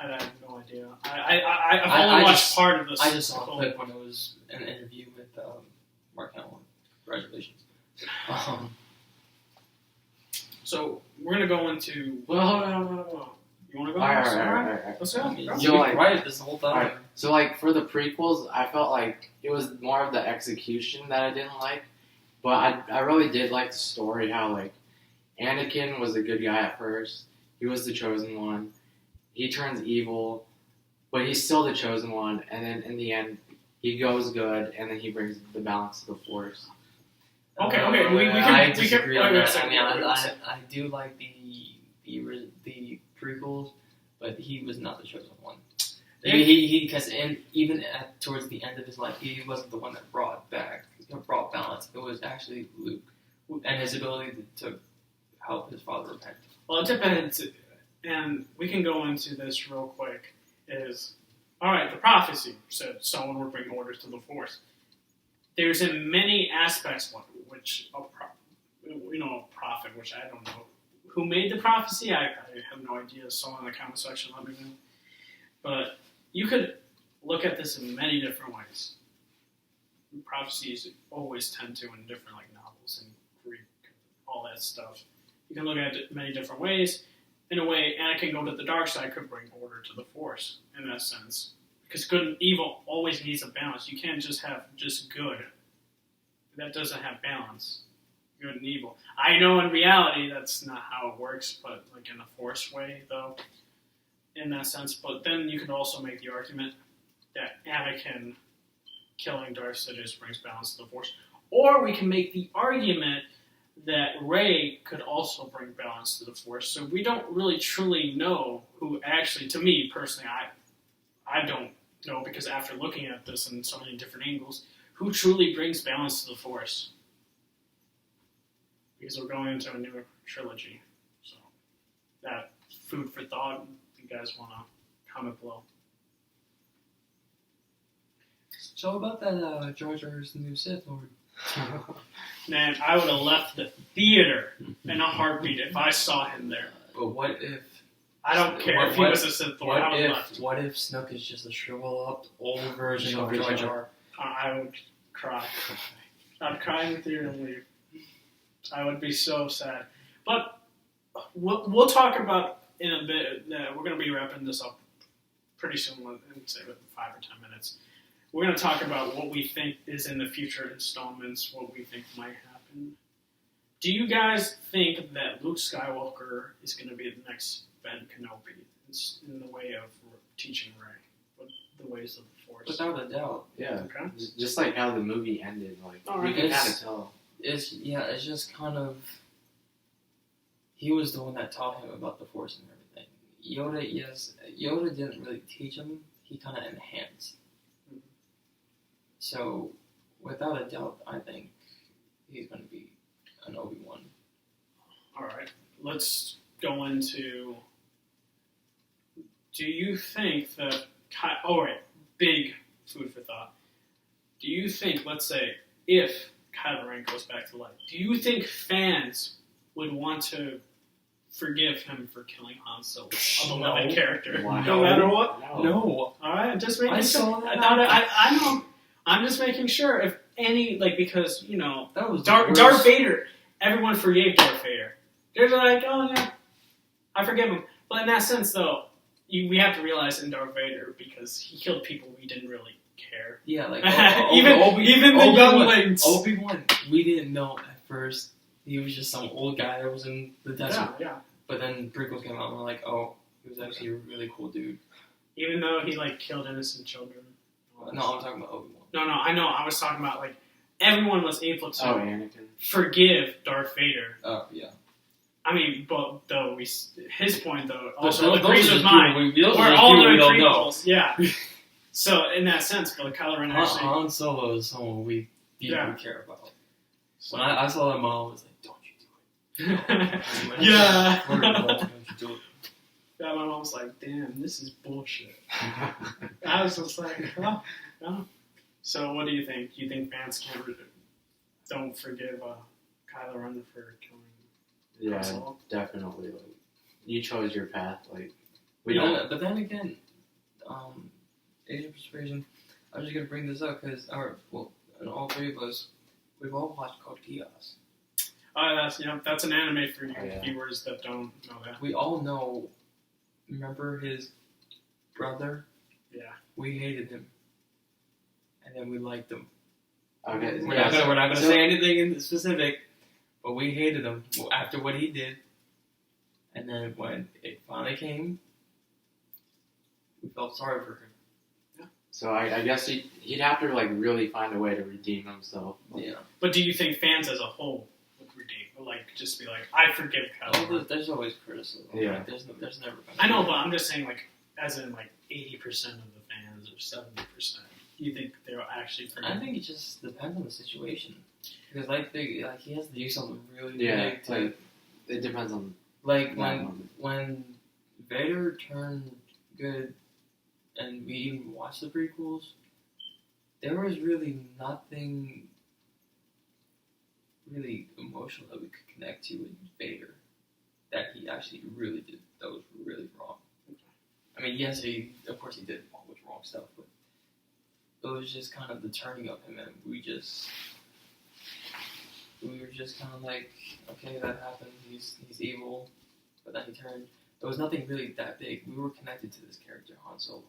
I have no idea. I've only watched part of this. I just saw a clip when it was an interview with Mark Hamill. Congratulations. So we're gonna go into. Well, hold on. You want to go? All right. Let's go. I mean, Yo, you've been quiet this whole time. Alright, so like for the prequels, I felt like it was more of the execution that I didn't like, but I really did like the story. How like Anakin was a good guy at first. He was the chosen one. He turns evil, but he's still the chosen one. And then in the end, he goes good, and then he brings the balance to the Force. Okay. I disagree on that. Wait a second. I do like the prequels, but he was not the chosen one. Because even towards the end of his life, he wasn't the one that brought balance. It was actually Luke and his ability to help his father repent. Well, it depends, and we can go into this real quick. Alright, the prophecy said someone would bring order to the Force. There's in many aspects, which a prophet, which I don't know who made the prophecy. I have no idea. Someone in the comment section let me know. But you could look at this in many different ways. Prophecies always tend to in different novels and Greek, all that stuff. You can look at it many different ways. In a way, Anakin go to the dark side could bring order to the Force in that sense. Because good and evil always needs a balance. You can't just have just good. That doesn't have balance. Good and evil. I know in reality that's not how it works, but in a Force way, though, in that sense. But then you could also make the argument that Anakin killing Darth Sidious brings balance to the Force. Or we can make the argument that Rey could also bring balance to the Force. So we don't really truly know who actually, to me personally, I don't know, because after looking at this in so many different angles, who truly brings balance to the Force. Because we're going into a new trilogy. So that food for thought, if you guys want to comment below. So about that Jar Jar's the new Sith Lord. Man, I would have left the theater in a heartbeat if I saw him there. But what if... I don't care if he was a Sith Lord. I would have left. What if Snoke is just a shriveled up old version of Jar Jar? I would cry. I'd cry in the theater and leave. I would be so sad. But we'll talk about in a bit. We're going to be wrapping this up pretty soon, say with 5 or 10 minutes. We're going to talk about what we think is in the future installments, what we think might happen. Do you guys think that Luke Skywalker is going to be the next Ben Kenobi in the way of teaching Rey, with the ways of the Force? Without a doubt. Yeah. Okay. Just like how the movie ended, we can kind of tell. It's just kind of... He was the one that taught him about the Force and everything. Yoda didn't really teach him. He kind of enhanced. So, without a doubt, I think he's going to be an Obi-Wan. Alright, let's go into... Do you think that... Alright, big food for thought. Do you think, let's say, if Kylo Ren goes back to life, do you think fans would want to forgive him for killing Han Solo, a beloved character? Wow. No matter what? No. Alright, just making sure. Saw that. I know. I'm just making sure if any, because, that was Darth Vader, everyone forgave Darth Vader. They're like, oh yeah, I forgive him. But in that sense, though, we have to realize in Darth Vader, because he killed people we didn't really care. Yeah, even the younglings. Obi-Wan, we didn't know at first. He was just some old guy that was in the desert. Yeah. But then prequels came out and we're like, oh, he was actually a really cool dude. Even though he killed innocent children. No, I'm talking about Obi-Wan. No, I know. I was talking about everyone was able to Anakin. forgive Darth Vader. Oh, yeah. I mean, but though his point though But also those agrees are with the mine. people We're all we doing don't know. prequels, yeah. So in that sense, but Kylo Ren actually, Han Solo is someone we deeply care about. When I saw that, Mom was like, "Don't you do it." Yeah. Don't you do it. Yeah, my mom was like, "Damn, this is bullshit." I was just like, "Oh, no." So, what do you think? Do you think fans don't forgive Kylo Ren for killing? Yeah, Solo? definitely. You chose your path. We don't. But then again, AsianPerusasion. I'm just gonna bring this up because and all three of us, we've all watched Code Geass. That's an anime for you yeah. viewers that don't know that. We all know. Remember his brother? Yeah. We hated him, and then we liked him. Okay. We're not gonna say anything in specific, but we hated him after what he did. And then when it finally came, we felt sorry for him. So I guess he'd have to like really find a way to redeem himself. Yeah. But do you think fans as a whole would redeem? Or like just be like, I forgive Kylo Ren? There's always criticism. Yeah. Like, there's never. I know, but I'm just saying, like, as in like 80% of the fans or 70%. Do you think they'll actually forgive? I think it just depends on the situation. Because he has to do something really Yeah, big. like it depends on Like that when Vader turned good, and we even watched the prequels, there was really nothing really emotional that we could connect to with Vader that he actually really did that was really wrong. I mean, yes, of course he did all the wrong stuff, but it was just kind of the turning of him, and we were just kind of like, okay, that happened. He's evil, but then he turned. There was nothing really that big. We were connected to this character, Han Solo.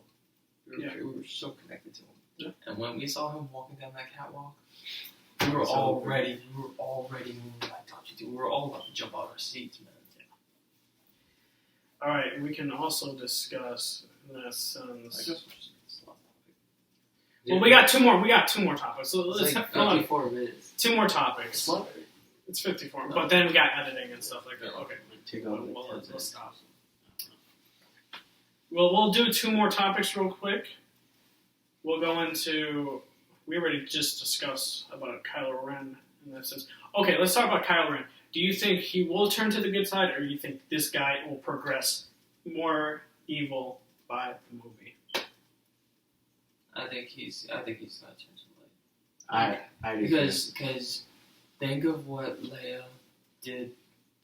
We were so connected to him. Yeah. And when we saw him walking down that catwalk, we were all ready. We were all ready. We were all about to jump out of our seats, man. All right, we can also discuss in that sense. I guess we're just Well, we got two more. We got two more topics. So let's it's like have 54 minutes. two more topics. Slow. It's 54, but then we got editing and stuff like that. Yeah. Okay, Take over well, the let's stop. Well, we'll do two more topics real quick. We'll go into. We already just discussed about Kylo Ren in that sense. Okay, let's talk about Kylo Ren. Do you think he will turn to the good side, or do you think this guy will progress more evil by the movie? I think he's not changing light. I Because think of what Leia did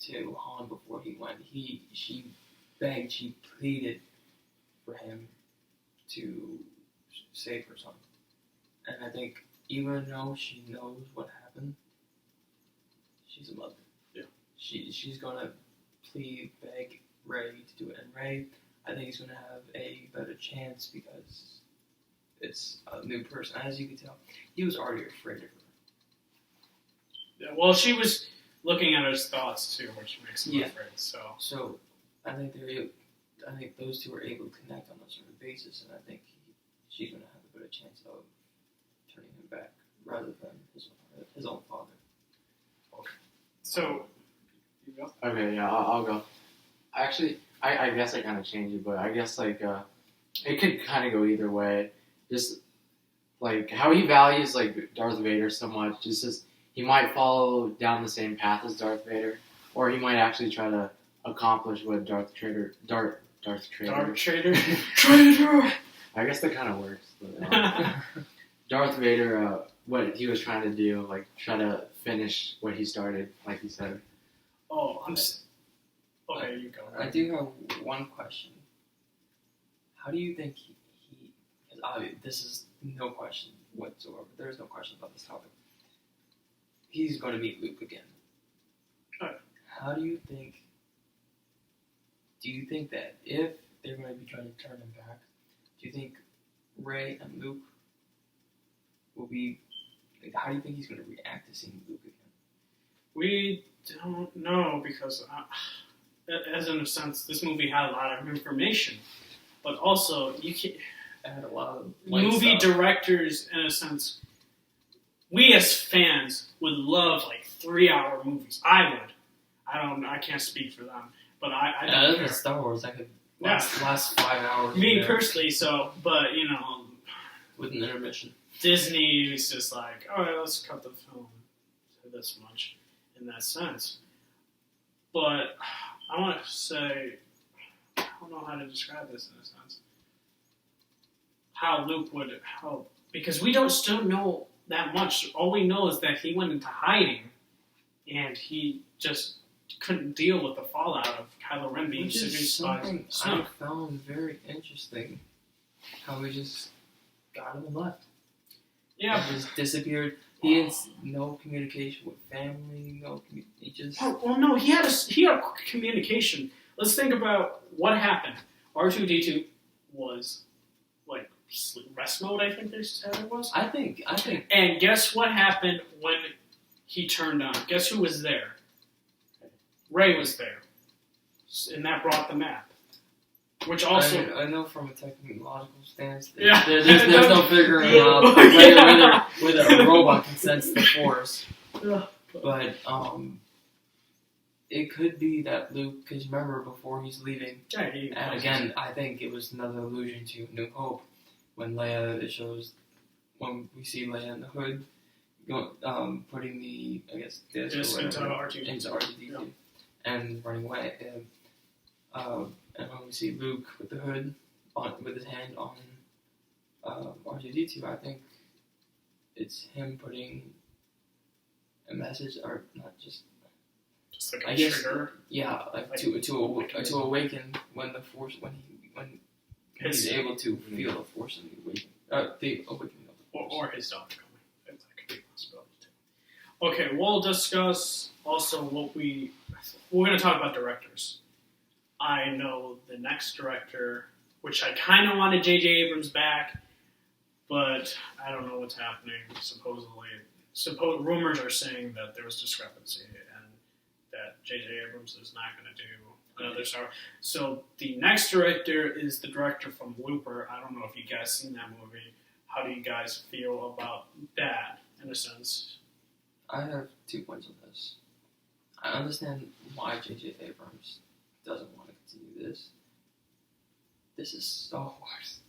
to Han before he went. She begged, she pleaded for him to save her son. And I think even though she knows what happened, she's a mother. Yeah. She's gonna plead, beg Rey to do it. And Rey, I think, is gonna have a better chance because it's a new person. As you can tell, he was already afraid of her. Yeah, well, she was looking at his thoughts too, which makes him afraid. So I think those two are able to connect on a certain basis, and I think she's gonna have a better chance of turning him back rather than his own father. So you go. Okay, yeah, I'll go. Actually, I guess I kind of changed it, but I guess like it could kind of go either way. Just like how he values like Darth Vader so much, just he might follow down the same path as Darth Vader, or he might actually try to accomplish what Darth Trader. Traitor. I guess that kind of works. But, Darth Vader, what he was trying to do, like try to finish what he started, like he said. Oh, okay, you go. I do have one question. How do you think he this is no question whatsoever. There's no question about this topic. He's going to meet Luke again. Right. How do you think that if they're going to be trying to turn him back, do you think Rey and Luke will be, like, how do you think he's going to react to seeing Luke again? We don't know because, as in a sense, this movie had a lot of information, but also you can't. I had a lot of Movie stuff. Directors, in a sense, we as fans would love like 3-hour movies. I can't speak for them, but I don't care. Star Wars, I could Yeah. last 5 hours. Me there personally, but with an intermission. Disney is just like, all right, let's cut the film to this much in that sense. But I want to say, I don't know how to describe this in a sense. How Luke would help, because we don't still know that much. All we know is that he went into hiding, and he just couldn't deal with the fallout of Kylo Ren being Which is seduced by something Snoke. I found very interesting. How he just got him and left. Yeah. He just disappeared. He had no communication with family. He just. Well, no, he had communication. Let's think about what happened. R2-D2 was like rest mode, I think they said it was. I think. And guess what happened when he turned on? Guess who was there? Rey was there, and that brought the map. Which also, I know from a technological stance, Yeah. there's no figuring out Yeah. whether a robot can sense the Force. Yeah. But it could be that Luke, because remember before he's leaving, and again, I think it was another allusion to New Hope when Leia, it shows when we see Leia in the hood, putting the disc into R2D2. into R2D2 and running away. And when we see Luke with the hood with his hand on R2D2, I think it's him putting a message, or not just like I a guess, trigger. yeah, to awaken when the Force when he's able to feel the Force and the awakening of the Force, or his daughter coming. That could be a possibility too. Okay, we'll discuss also we're going to talk about directors. I know the next director, which I kind of wanted J.J. Abrams back, but I don't know what's happening. Supposedly, rumors are saying that there was discrepancy and that J.J. Abrams is not going to do another Star Wars. So the next director is the director from Looper. I don't know if you guys seen that movie. How do you guys feel about that, in a sense? I have 2 points on this. I understand why J.J. Abrams doesn't want to continue this. This is Star Wars.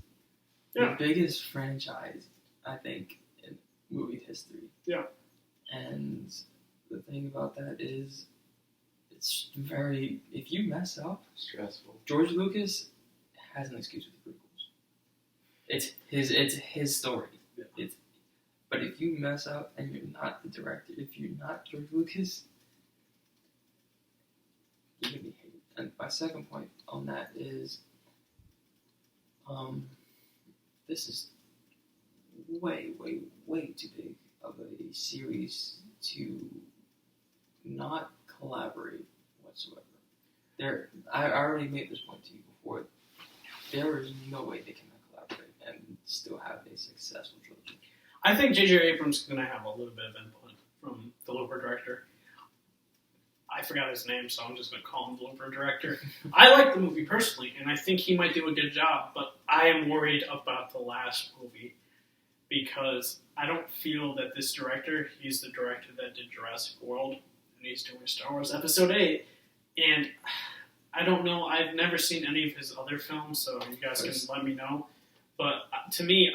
Yeah. The biggest franchise, I think, in movie history. Yeah. And the thing about that is, it's very, if you mess up, Stressful. George Lucas has an excuse with the prequels. It's his story. Yeah. But if you mess up and you're not the director, if you're not George Lucas, you're gonna be hated. And my second point on that is, this is way, way, way too big of a series to not collaborate whatsoever. I already made this point to you before. There is no way they cannot collaborate and still have a successful trilogy. I think J.J. Abrams is going to have a little bit of input from the Looper director. I forgot his name, so I'm just going to call him the Looper director. I like the movie personally, and I think he might do a good job, but I am worried about the last movie because I don't feel that this director, he's the director that did Jurassic World, and he's doing Star Wars Episode VIII, and I don't know, I've never seen any of his other films, so you guys can let me know. But to me,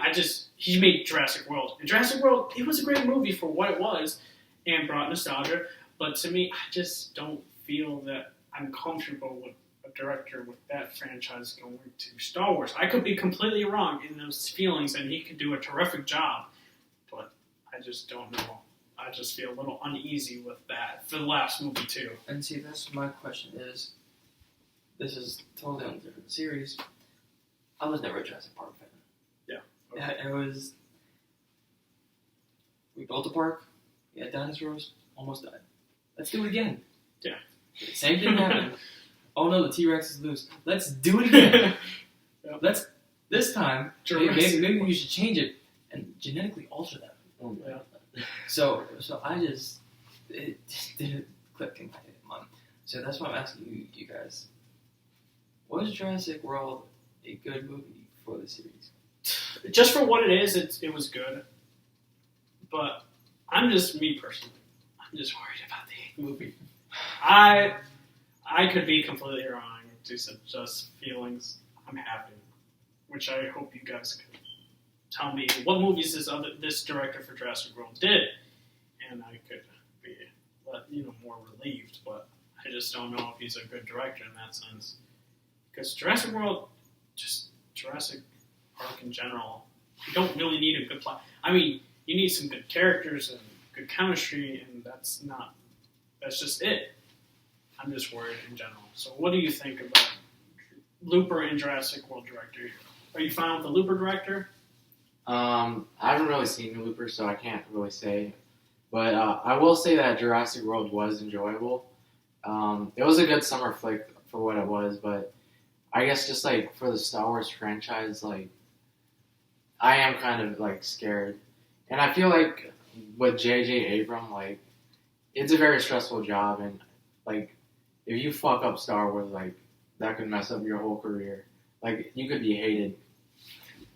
he made Jurassic World. And Jurassic World, it was a great movie for what it was and brought nostalgia. But to me, I just don't feel that I'm comfortable with a director with that franchise going to Star Wars. I could be completely wrong in those feelings, and he could do a terrific job. But I just don't know. I just feel a little uneasy with that for the last movie, too. And see, that's my question is, this is totally on a different series. I was never a Jurassic Park fan. Yeah. Okay. It was, we built a park, we had dinosaurs, almost died. Let's do it again. Yeah. Same thing happened. Oh no, the T-Rex is loose. Let's do it again. Yeah. This time, maybe we should change it and genetically alter them. Yeah. So it just didn't click in my mind. So that's why I'm asking you guys, was Jurassic World a good movie for the series? Just for what it is, it was good. But I'm just, me personally, I'm just worried about the movie. I could be completely wrong. These are just feelings I'm having, which I hope you guys can tell me what movies this director for Jurassic World did, and I could be more relieved. But I just don't know if he's a good director in that sense, because Jurassic World, just Jurassic Park in general, you don't really need a good plot. I mean, you need some good characters and good chemistry, and that's just it. I'm just worried in general. So what do you think about Looper and Jurassic World director? Are you fine with the Looper director? I haven't really seen Looper, so I can't really say. But I will say that Jurassic World was enjoyable. It was a good summer flick for what it was, but I guess just like for the Star Wars franchise, like I am kind of like scared. And I feel like with J.J. Abrams, like it's a very stressful job, and like if you fuck up Star Wars, like, that could mess up your whole career. Like, you could be hated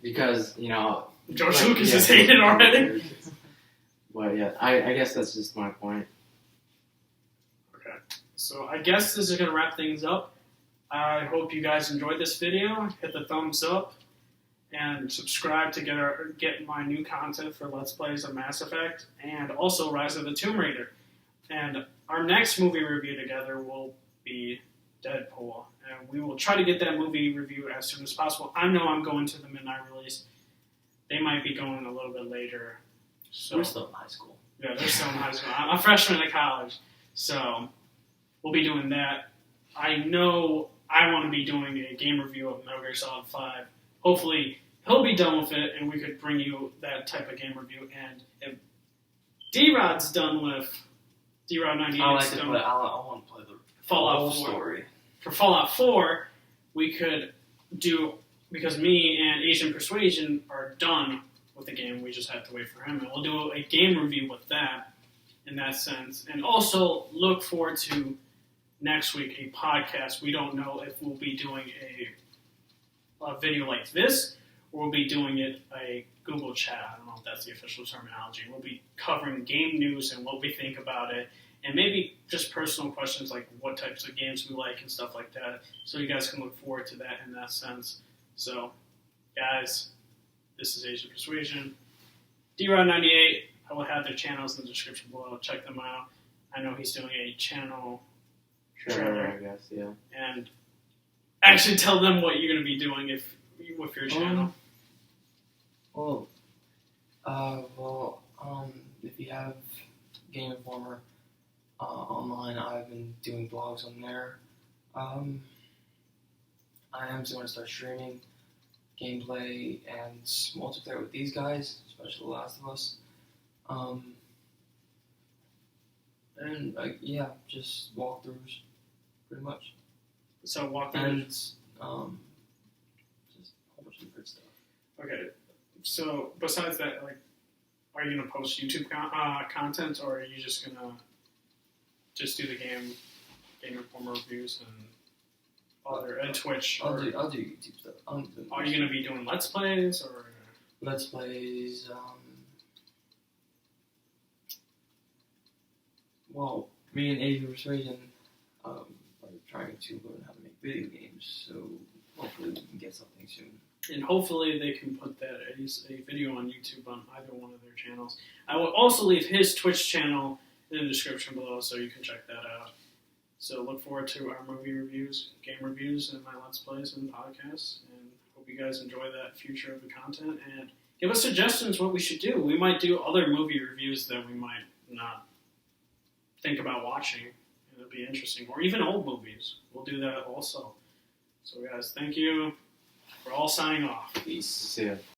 because, you know, George like, Lucas yeah, is hated already. But yeah, I guess that's just my point. Okay, so I guess this is going to wrap things up. I hope you guys enjoyed this video. Hit the thumbs up and subscribe to get my new content for Let's Plays of Mass Effect and also Rise of the Tomb Raider. And our next movie review together will be Deadpool. And we will try to get that movie review as soon as possible. I know I'm going to the midnight release. They might be going a little bit later. So, We're still in high school. yeah, they're still in high school. I'm a freshman in college. So we'll be doing that. I know I want to be doing a game review of Metal Gear Solid 5. Hopefully he'll be done with it and we could bring you that type of game review. And if D-Rod's done with D-Rod 98, I want to play the Fallout whole 4. story. For Fallout 4, we could do, because me and Asian Persuasion are done with the game, we just have to wait for him, and we'll do a game review with that, in that sense. And also, look forward to next week, a podcast. We don't know if we'll be doing a video like this, or we'll be doing it a Google chat. I don't know if that's the official terminology. We'll be covering game news and what we think about it, and maybe just personal questions like what types of games we like and stuff like that, so you guys can look forward to that in that sense. So, guys, this is Asian Persuasion. D-Rod98, I will have their channels in the description below. Check them out. I know he's doing a channel Trailer, I guess, yeah. and actually tell them what you're going to be doing with your channel. If you have Game Informer online, I've been doing blogs on there. I am going to start streaming gameplay and multiplayer with these guys, especially The Last of Us. Just walkthroughs, pretty much. So walk through. And just a whole bunch of different stuff. Okay. So besides that, like, are you gonna post YouTube content, or are you just gonna just do the Game Informer reviews and other and Twitch? I'll do YouTube stuff. Are you gonna be doing Let's Plays or? Let's Plays? Well, me and Asian Persuasion are trying to learn how to make video games, so hopefully we can get something soon. And hopefully they can put that as a video on YouTube on either one of their channels. I will also leave his Twitch channel in the description below, so you can check that out. So look forward to our movie reviews, game reviews, and my Let's Plays and podcasts. And hope you guys enjoy that future of the content. And give us suggestions what we should do. We might do other movie reviews that we might not think about watching. It'll be interesting. Or even old movies. We'll do that also. So guys, thank you. We're all signing off. Peace. See ya.